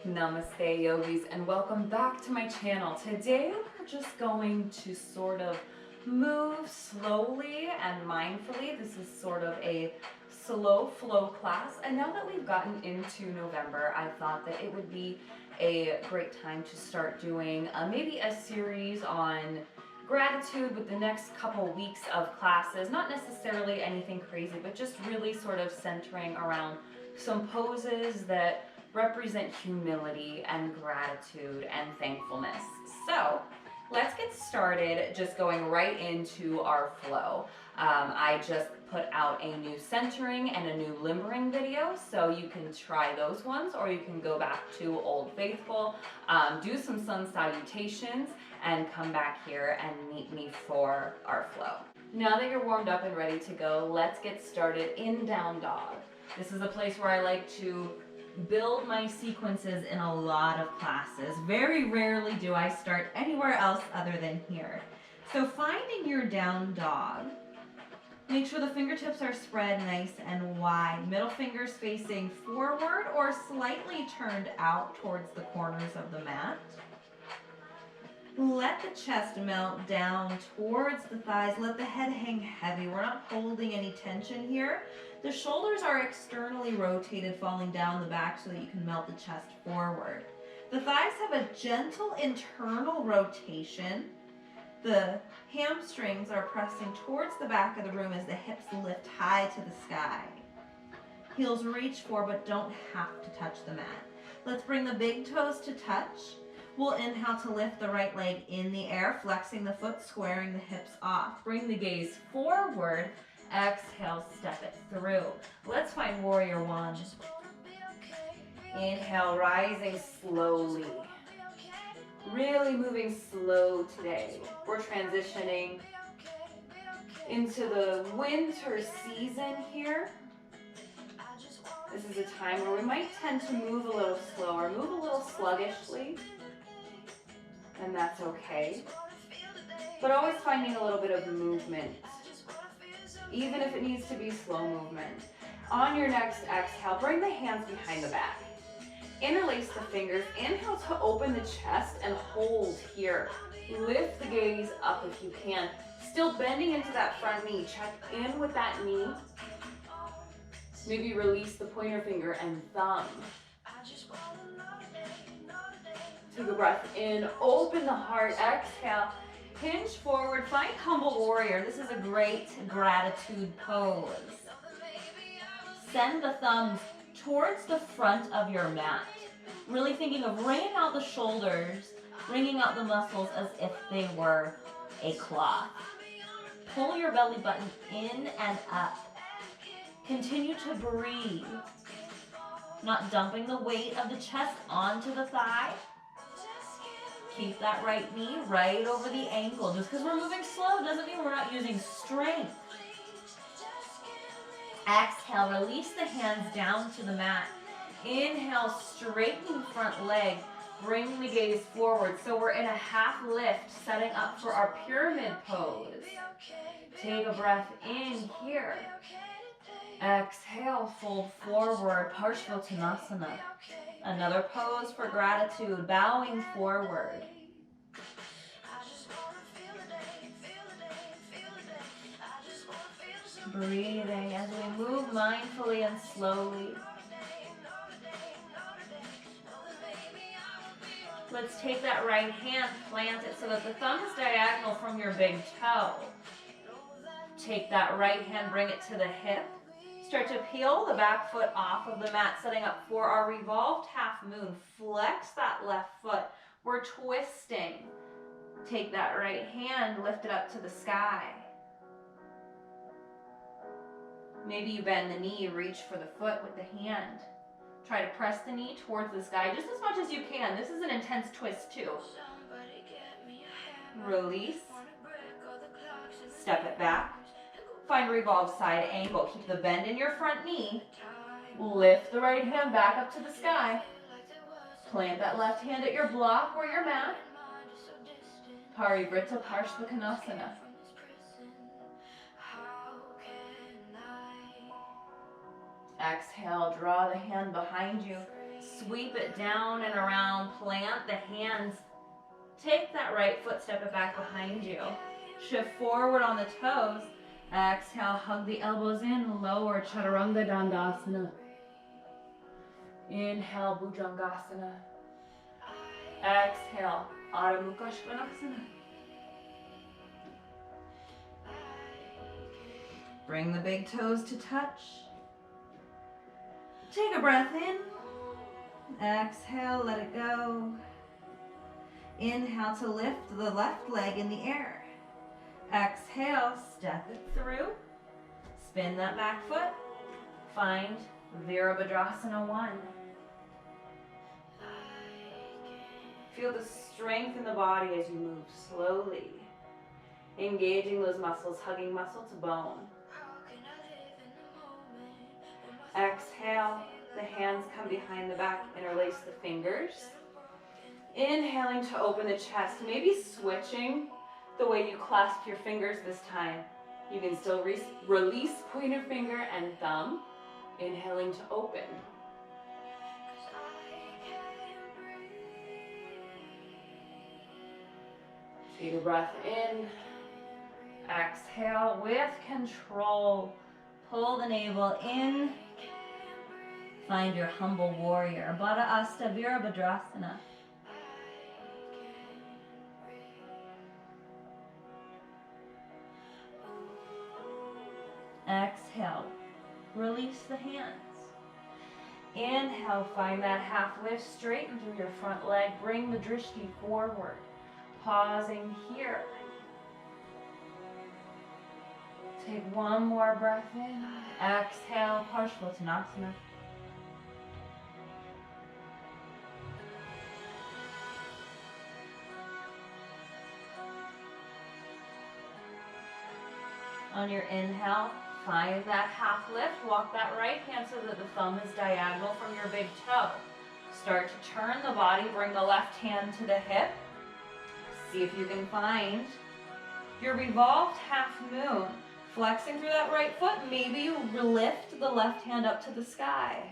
Namaste yogis, and welcome back to my channel. Today we're just going to sort of move slowly and mindfully. This is sort of a slow flow class, and now that we've gotten into November, I thought that it would be a great time to start doing maybe a series on gratitude with the next couple weeks of classes. Not necessarily anything crazy, but just really sort of centering around some poses that represent humility and gratitude and thankfulness. So let's get started just going right into our flow. I just put out a new centering and a new limbering video, so you can try those ones, or you can go back to Old Faithful, do some sun salutations, and come back here and meet me for our flow. Now that you're warmed up and ready to go, let's get started in down dog. This is a place where I like to build my sequences in a lot of classes. Very rarely do I start anywhere else other than here. So finding your down dog, make sure the fingertips are spread nice and wide. Middle fingers facing forward or slightly turned out towards the corners of the mat. Let the chest melt down towards the thighs. Let the head hang heavy. We're not holding any tension here. The shoulders are externally rotated, falling down the back so that you can melt the chest forward. The thighs have a gentle internal rotation. The hamstrings are pressing towards the back of the room as the hips lift high to the sky. Heels reach for but don't have to touch the mat. Let's bring the big toes to touch. We'll inhale to lift the right leg in the air, flexing the foot, squaring the hips off. Bring the gaze forward. Exhale, step it through. Let's find warrior one. Inhale, rising slowly. Really moving slow today. We're transitioning into the winter season here. This is a time where we might tend to move a little slower, move a little sluggishly, and that's okay. But always finding a little bit of movement, even if it needs to be slow movement. On your next exhale, bring the hands behind the back. Interlace the fingers. Inhale to open the chest and hold here. Lift the gaze up if you can. Still bending into that front knee. Check in with that knee. Maybe release the pointer finger and thumb. Take a breath in. Open the heart. Exhale. Hinge forward, find humble warrior. This is a great gratitude pose. Send the thumbs towards the front of your mat. Really thinking of wringing out the shoulders, wringing out the muscles as if they were a cloth. Pull your belly button in and up. Continue to breathe. Not dumping the weight of the chest onto the thigh. Keep that right knee right over the ankle. Just because we're moving slow doesn't mean we're not using strength. Exhale, release the hands down to the mat. Inhale, straighten front leg. Bring the gaze forward. So we're in a half lift, setting up for our pyramid pose. Take a breath in here. Exhale, fold forward, Parshvottanasana. Another pose for gratitude, bowing forward. Breathing as we move mindfully and slowly. Let's take that right hand, plant it so that the thumb is diagonal from your big toe. Take that right hand, bring it to the hip. Start to peel the back foot off of the mat, setting up for our revolved half moon. Flex that left foot. We're twisting. Take that right hand, lift it up to the sky. Maybe you bend the knee, reach for the foot with the hand. Try to press the knee towards the sky just as much as you can. This is an intense twist too. Release. Step it back. Find revolved side angle. Keep the bend in your front knee. Lift the right hand back up to the sky. Plant that left hand at your block or your mat. Parivrtta Parshvottanasana. Exhale, draw the hand behind you. Sweep it down and around, plant the hands. Take that right foot, step it back behind you. Shift forward on the toes. Exhale, hug the elbows in, lower Chaturanga Dandasana. Inhale, Bhujangasana. Exhale, Adho Mukha Svanasana. Bring the big toes to touch. Take a breath in. Exhale, let it go. Inhale to lift the left leg in the air. Exhale, step it through. Spin that back foot. Find Virabhadrasana 1. Feel the strength in the body as you move slowly. Engaging those muscles, hugging muscle to bone. Exhale, the hands come behind the back, interlace the fingers. Inhaling to open the chest, maybe switching the way you clasp your fingers this time. You can still release pointer finger and thumb. Inhaling to open. Take a breath in. Exhale with control. Pull the navel in. Find your humble warrior. Baddha Asta Virabhadrasana. Exhale. Release the hands. Inhale, find that half lift, straighten through your front leg, bring the drishti forward. Pausing here. Take one more breath in. Exhale, Parshvottanasana. On your inhale, find that half lift. Walk that right hand so that the thumb is diagonal from your big toe. Start to turn the body, bring the left hand to the hip. See if you can find your revolved half moon. Flexing through that right foot, maybe you lift the left hand up to the sky.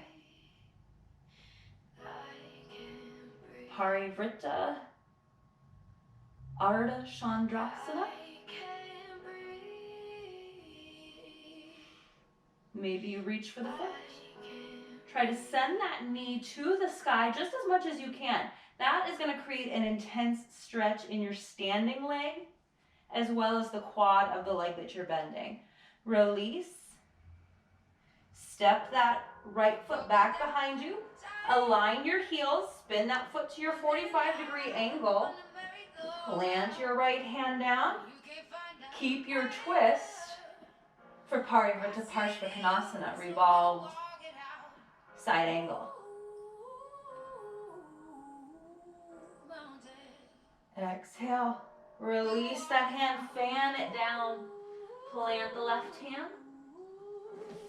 Parivrtta, Ardha Chandrasana. Maybe you reach for the foot. Try to send that knee to the sky just as much as you can. That is going to create an intense stretch in your standing leg, as well as the quad of the leg that you're bending. Release. Step that right foot back behind you. Align your heels. Spin that foot to your 45-degree angle. Plant your right hand down. Keep your twist for Parivrtta Parshvottanasana, revolved side angle. Exhale. Release that hand, fan it down. Plant the left hand.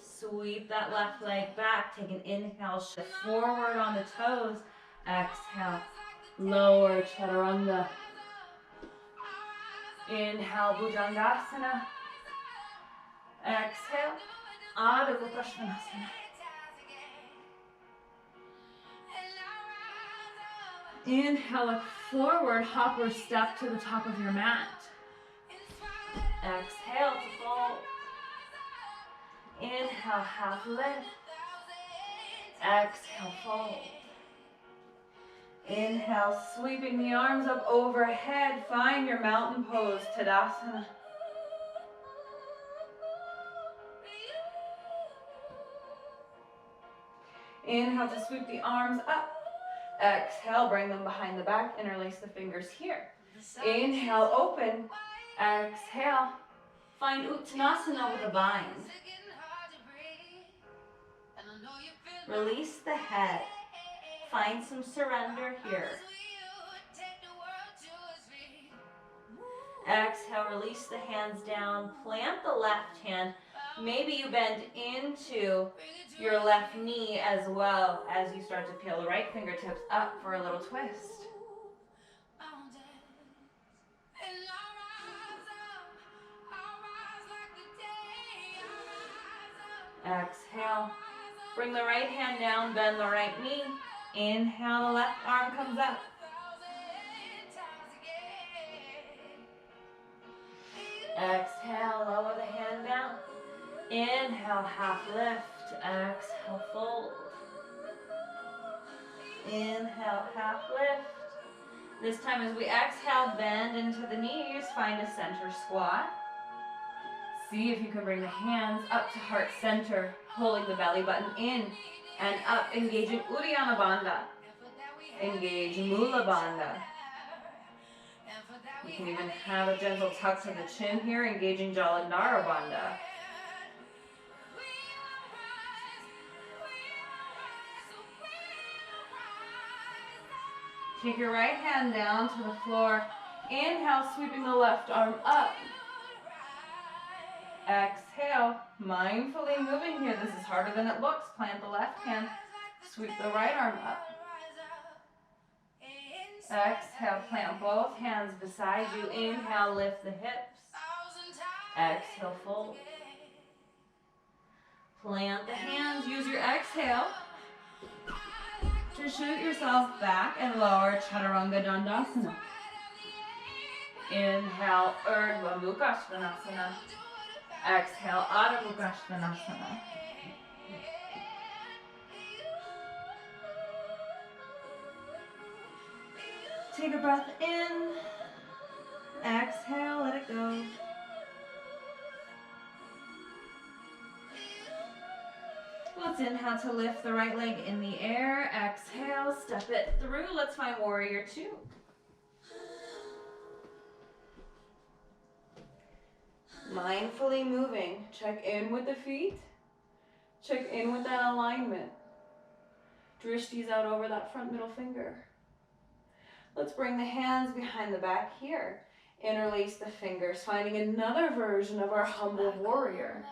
Sweep that left leg back. Take an inhale, shift forward on the toes. Exhale. Lower Chaturanga. Inhale, Bhujangasana. Exhale, Adho Mukha Svanasana. Inhale, look forward, hop or step to the top of your mat. Exhale to fold. Inhale, half lift. Exhale, fold. Inhale, sweeping the arms up overhead. Find your mountain pose, Tadasana. Inhale to sweep the arms up. Exhale, bring them behind the back. Interlace the fingers here. Inhale, open. Exhale, find Uttanasana with a bind. Release the head. Find some surrender here. Exhale, release the hands down. Plant the left hand. Maybe you bend into your left knee as well as you start to peel the right fingertips up for a little twist. Exhale. Bring the right hand down, bend the right knee. Inhale, the left arm comes up. Exhale, lower the hand down. Inhale, half lift. Exhale, fold. Inhale, half lift. This time as we exhale, bend into the knees, find a center squat. See if you can bring the hands up to heart center, pulling the belly button in and up, engaging Uddiyana Bandha. Engage Mula Bandha. You can even have a gentle tuck to the chin here, engaging Jalandhara Bandha. Take your right hand down to the floor. Inhale, sweeping the left arm up. Exhale, mindfully moving here. This is harder than it looks. Plant the left hand, sweep the right arm up. Exhale, plant both hands beside you. Inhale, lift the hips. Exhale, fold. Plant the hands, use your exhale to shoot yourself back and lower Chaturanga Dandasana. Inhale, Urdhva Mukha Svanasana. Exhale, Adho Mukha Svanasana. Take a breath in. Exhale, let it go. Let's inhale to lift the right leg in the air. Exhale, step it through. Let's find warrior two. Mindfully moving. Check in with the feet. Check in with that alignment. Drishti's out over that front middle finger. Let's bring the hands behind the back here. Interlace the fingers, finding another version of our humble warrior.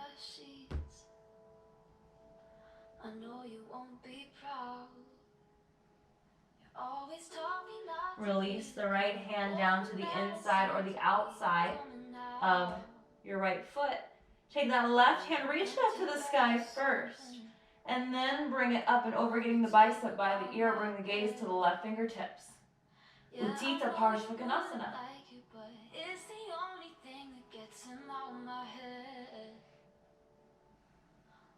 I know you won't be proud. You're always talking not. Release the right hand down to the inside or the outside of your right foot. Take that left hand, reach it up to the sky first, and then bring it up and over, getting the bicep by the ear. Bring the gaze to the left fingertips. Uttita Parshvakonasana. It's the only thing that gets him out of my head.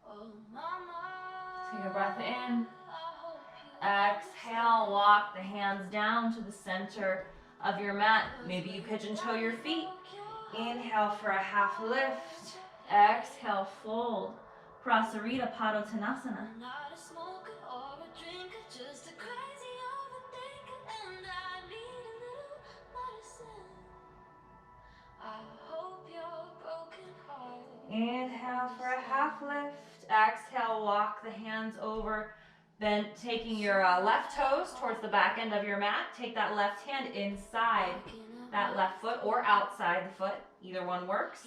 Oh, mama. Take a breath in. Exhale, walk the hands down to the center of your mat. Maybe you pigeon toe your feet. Inhale for a half lift. Exhale, fold. Prasarita Padottanasana. I'm not a smoker or a drinker, just a crazy overthinker, and I need a little medicine. I hope your broken heart. Inhale for a half lift. Exhale, walk the hands over. Then taking your left toes towards the back end of your mat. Take that left hand inside that left foot or outside the foot. Either one works.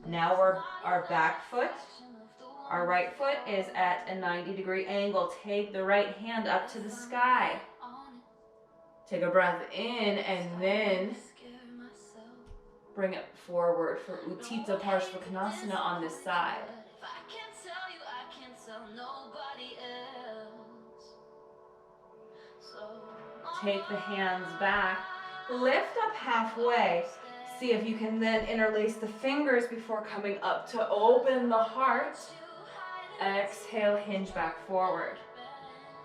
Now our back foot, our right foot is at a 90-degree angle. Take the right hand up to the sky. Take a breath in and then bring it forward for Uttita Parshvakonasana on this side. Take the hands back, lift up halfway. See if you can then interlace the fingers before coming up to open the heart. Exhale, hinge back forward.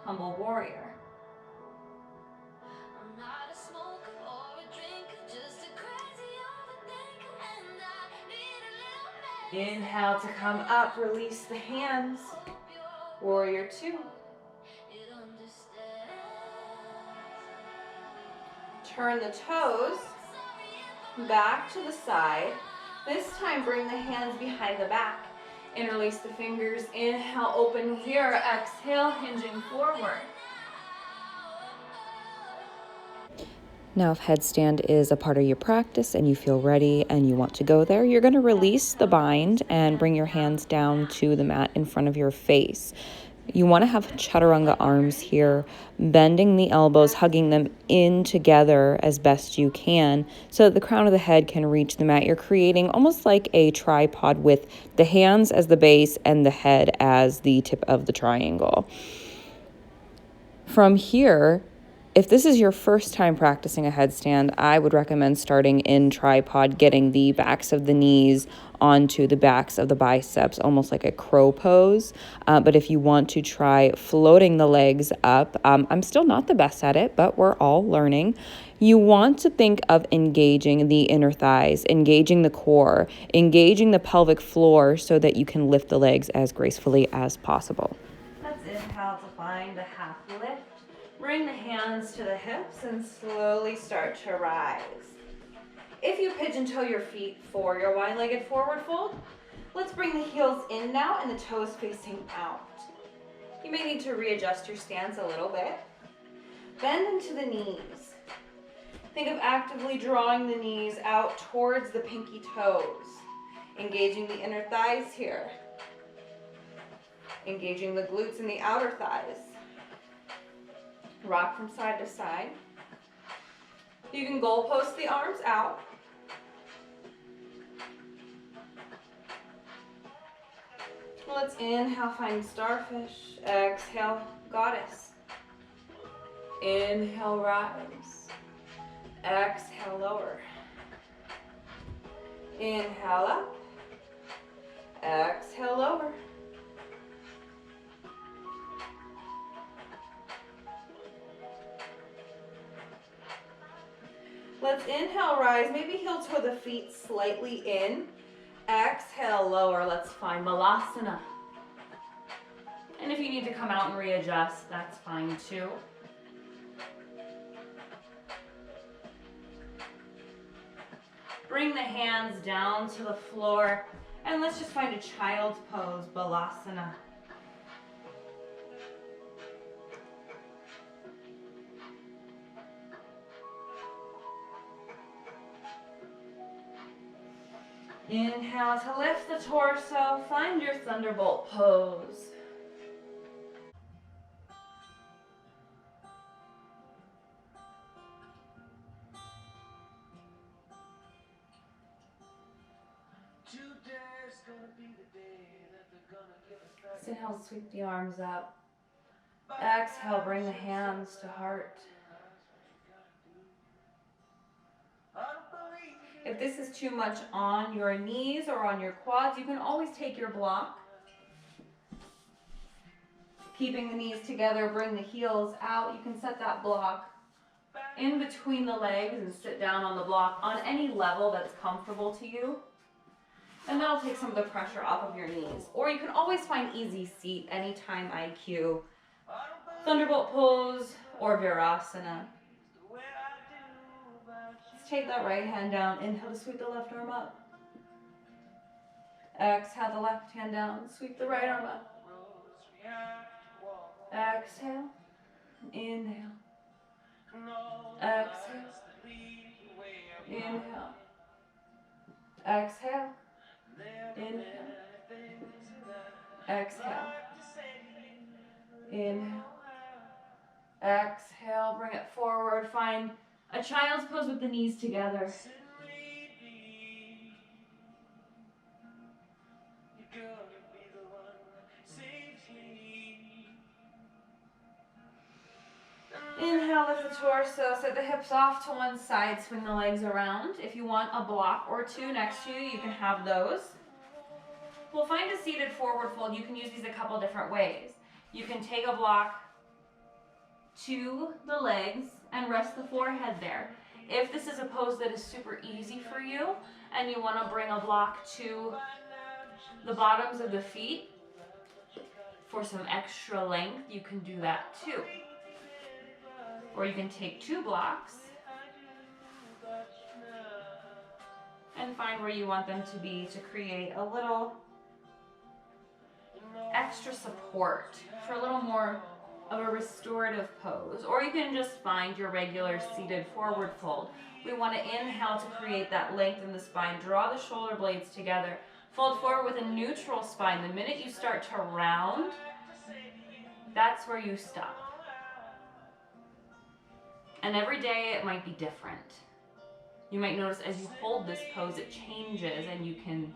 Humble warrior. Inhale to come up, release the hands. Warrior two. Turn the toes back to the side. This time bring the hands behind the back. Interlace the fingers. Inhale, open here. Exhale, hinging forward. Now, if headstand is a part of your practice and you feel ready and you want to go there, you're going to release the bind and bring your hands down to the mat in front of your face. You want to have chaturanga arms here, bending the elbows, hugging them in together as best you can so that the crown of the head can reach the mat. You're creating almost like a tripod with the hands as the base and the head as the tip of the triangle. From here, if this is your first time practicing a headstand, I would recommend starting in tripod, getting the backs of the knees onto the backs of the biceps, almost like a crow pose. But if you want to try floating the legs up, I'm still not the best at it, but we're all learning. You want to think of engaging the inner thighs, engaging the core, engaging the pelvic floor so that you can lift the legs as gracefully as possible. Let's inhale to find a half lift. Bring the hands to the hips and slowly start to rise. If you pigeon toe your feet for your wide-legged forward fold, let's bring the heels in now and the toes facing out. You may need to readjust your stance a little bit. Bend into the knees. Think of actively drawing the knees out towards the pinky toes, engaging the inner thighs here, engaging the glutes and the outer thighs. Rock from side to side. You can goalpost the arms out. Let's inhale, find starfish. Exhale, goddess. Inhale, rise. Exhale, lower. Inhale up. Exhale, lower. Let's inhale, rise. Maybe heel toe the feet slightly in. Exhale, lower. Let's find Balasana. And if you need to come out and readjust, that's fine too. Bring the hands down to the floor and let's just find a child's pose, Balasana. Inhale to lift the torso, find your thunderbolt pose. Inhale, sweep the arms up. Exhale, bring the hands to heart. If this is too much on your knees or on your quads, you can always take your block. Keeping the knees together, bring the heels out. You can set that block in between the legs and sit down on the block on any level that's comfortable to you. And that'll take some of the pressure off of your knees. Or you can always find easy seat, anytime IQ, thunderbolt pose, or Virasana. Take that right hand down. Inhale to sweep the left arm up. Exhale the left hand down. Sweep the right arm up. Exhale. Inhale. Exhale. Inhale. Exhale. Inhale. Exhale. Inhale. Exhale. Bring it forward. Find a child's pose with the knees together. Inhale, lift the torso, set the hips off to one side, swing the legs around. If you want a block or two next to you, you can have those. We'll find a seated forward fold. You can use these a couple different ways. You can take a block to the legs and rest the forehead there. If this is a pose that is super easy for you and you want to bring a block to the bottoms of the feet for some extra length, you can do that too. Or you can take two blocks and find where you want them to be to create a little extra support for a little more of a restorative pose. Or you can just find your regular seated forward fold. We want to inhale to create that length in the spine. Draw the shoulder blades together. Fold forward with a neutral spine. The minute you start to round, that's where you stop. And every day it might be different. You might notice as you hold this pose, it changes and you can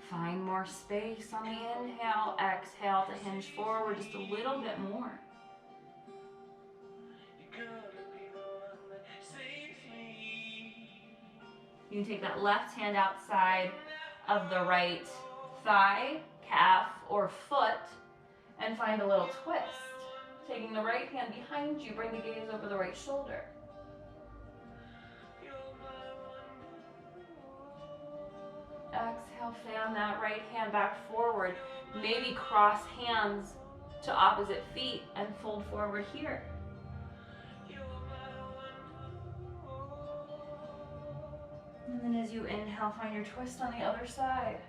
find more space on the inhale. Exhale to hinge forward just a little bit more. You can take that left hand outside of the right thigh, calf, or foot and find a little twist. Taking the right hand behind you, bring the gaze over the right shoulder. Exhale, fan that right hand back forward. Maybe cross hands to opposite feet and fold forward here. And then as you inhale, find your twist on the other side.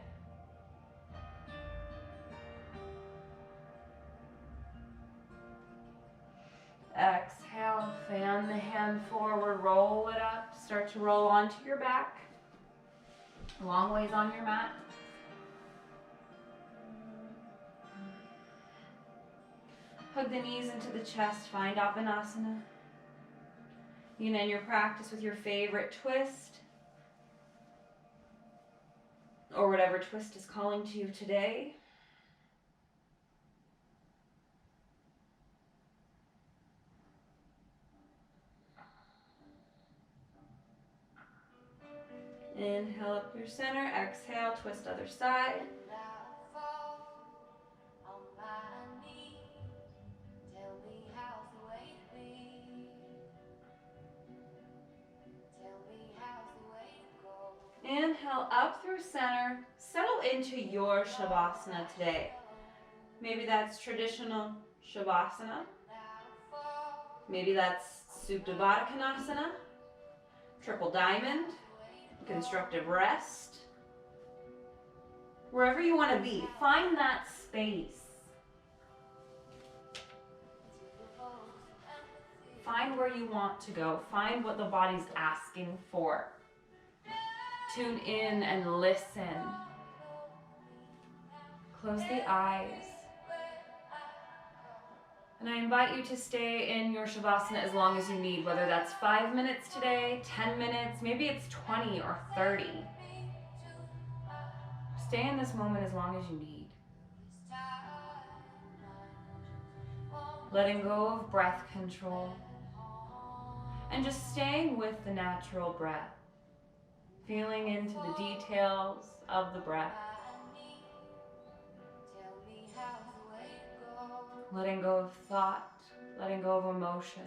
Exhale, fan the hand forward, roll it up, start to roll onto your back. Long ways on your mat. Hug the knees into the chest, find Apanasana. You can end your practice with your favorite twist, or whatever twist is calling to you today. Inhale up through center, exhale, twist other side. Inhale up through center, settle into your Shavasana today. Maybe that's traditional Shavasana. Maybe that's Supta Baddha Konasana, triple diamond, constructive rest. Wherever you want to be, find that space. Find where you want to go. Find what the body's asking for. Tune in and listen. Close the eyes. And I invite you to stay in your Shavasana as long as you need, whether that's 5 minutes today, 10 minutes, maybe it's 20 or 30. Stay in this moment as long as you need. Letting go of breath control. And just staying with the natural breath. Feeling into the details of the breath. Letting go of thought, letting go of emotion.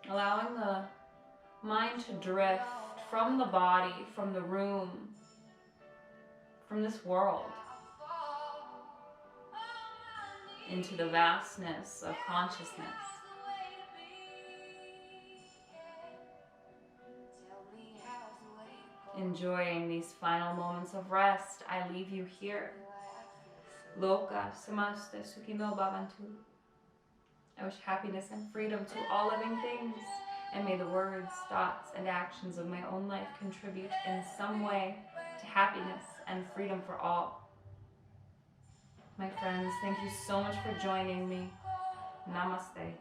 Allowing the mind to drift from the body, from the room, from this world, into the vastness of consciousness. Enjoying these final moments of rest, I leave you here. Loka samaste sukhino bhavantu. I wish happiness and freedom to all living things, and may the words, thoughts, and actions of my own life contribute in some way to happiness and freedom for all. My friends, thank you so much for joining me. Namaste.